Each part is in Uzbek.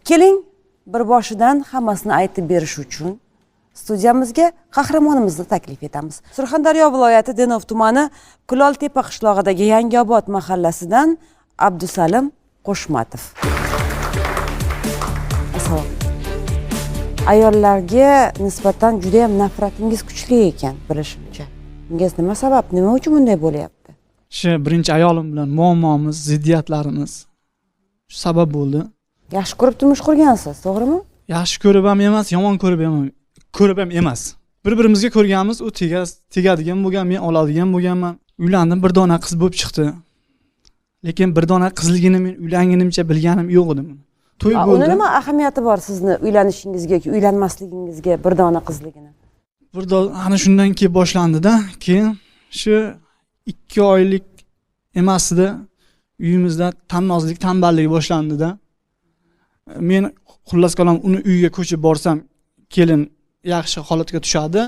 Keling, bir boshidan hammasini aytib berish uchun studiyamizga qahramonimizni taklif etamiz. Surxondaryo viloyati Denov tumani Kuloltepa qishlog'idagi Yangiobod mahallasidan Abdusalim Qo'shmatov. Assalomu. Ayollarga nisbatan juda ham nafratingiz kuchli ekan, bilishimcha. Bunga nima sabab? Nima uchun bunday bo'lyapti? Shu birinchi ayolim bilan muammomiz, ziddiyatlarimiz shu sabab bo'ldi. Yaxshi ko'rib turmush qurgansiz, to'g'rimi? Yaxshi ko'rib ham emas, yomon ko'rib ham emas. Bir-birimizga ko'rganmiz, u tegadigan bo'lgan, men oladigan bo'lganman. Uylandim, bir dona qiz bo'lib chiqdi. Lekin bir dona qizligini men uylanganimcha bilganim yo'q edi. To'y bo'ldi. Uni nima ahamiyati bor sizni uylanishingizga yoki uylanmasligingizga bir dona qizligini? Ana shundan keyin boshlandi-da, keyin shu 2 oylik emasdi, uyimizda tannozlik, tanballik boshlandi-da. Men xullas qalam uni uyiga ko'chib borsam, kelin yaxshi holatga tushadi.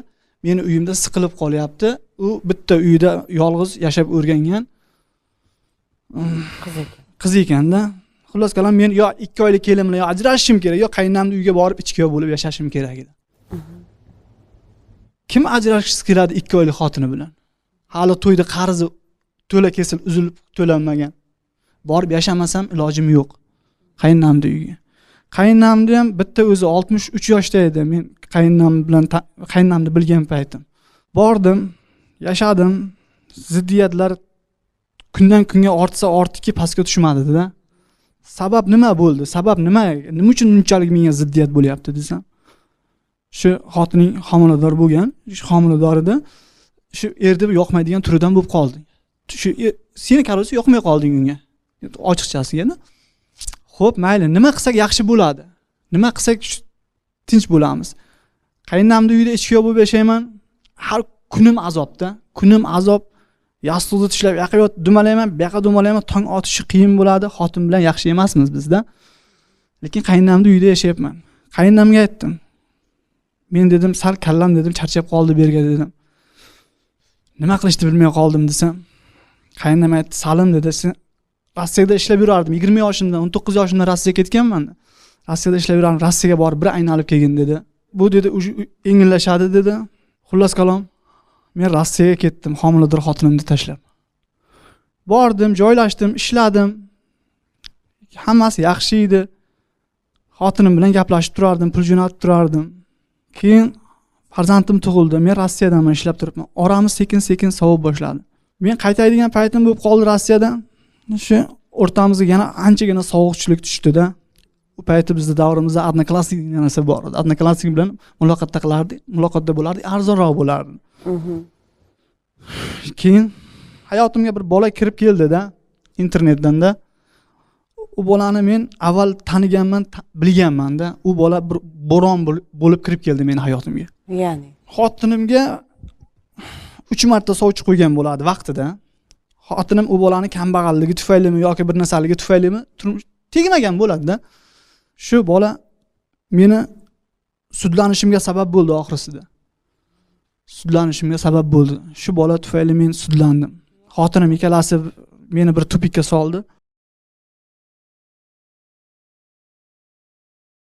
Meni uyimda siqilib qolyapti. U bitta uyda yolg'iz yashab o'rgangan qiz ekanda. Xullas qalam men yo 2 oylik kelin bilan yo ajrashishim kerak, yo qaynonamning uyiga borib ichkiyo bo'lib yashashim kerak edi. Kim ajrashishni keladi 2 oylik xotini bilan? Hali to'yda qarzi to'la kesil uzilib to'lanmagan. Borib yashamasam ilojim yo'q. Qaynonamning uyiga. Qaynonamda ham bitta o'zi 63 yoshda edi. Men qaynonamni bilgan paytim. Bordim, yashadim. Ziddiyatlar kundan kunga ortdiki pastga tushmadi-da. Sabab nima bo'ldi? Sabab nima? Nima uchun bunchalik menga ziddiyat bo'lyapti desam? Shu xotining homilador bo'lgan, shu homiladorida shu erda yoqmaydigan turidan bo'lib qoldi. Shu seni qarasa yoqmay qolding unga. Ochiqchasiga-da. Xo'p, mayli, nima qilsak yaxshi bo'ladi? Nima qilsak tinch bo'lamiz? Qaynonamning uyida ichkiyo bo'lib yashayman. Har kunim azobda. Kunim azob. Yostiqda tishlab, yoqqa dumalayman, bu yoqqa dumalayman, tong otishi qiyin bo'ladi. Xotin bilan yaxshi emasmiz bizda. Lekin qaynonamning uyida yashayapman. Qaynonamga aytdim. Men dedim, sal kallam dedim, charchab qoldi berga dedim. Nima qilishni bilmay qoldim desam, qaynonam aytdi, "Salim" dedi, "Sen Rossiyada ishlab yurardim. 20 yoshimda, 19 yoshimda Rossiyaga ketganman. Rossiyada ishlab yurardim. Rossiyaga borib bir aynalib kelgin" dedi. Bu dedi, "Yengillashadi" dedi. Xullas qalom, men Rossiyaga ketdim, homilador xotinimni tashlab. Bordim, joylashdim, ishladim. Hammasi yaxshi edi. Xotinim bilan gaplashib turardim, pul jo'natib turardim. Keyin farzandim tug'ildi. Men Rossiyadan ishlab turibman. Oramiz sekin-sekin sovib boshladi. Men qaytaydigan paytim bo'lib qoldi Rossiyadan. Shu o'rtamizga yana anchagina sovuqchilik tushdi-da. U payti bizning davrimizda Odnoklassnik narsa bor edi. Odnoklassnik bilan muloqotda qilardik, muloqotda bo'lardik, arzonroq bo'lardi. Keyin hayotimga bir bola kirib keldi-da, internetdan-da. U bolani men avval taniganman, bilganman-da. U bola bir bo'ron bo'lib kirib keldi mening hayotimga. Ya'ni xotinimga 3 marta sovchi qo'ygan bo'ladi vaqtida. Xotinim u bolani kambag'alligi tufaylimi yoki bir narsaligi tufaylimi tegmagan bo'ladi-da. Shu bola meni sudlanishimga sabab bo'ldi oxirisida. Sudlanishimga sabab bo'ldi. Shu bola tufayli men sudlandim. Xotinim ikkalasi meni bir tupikka soldi.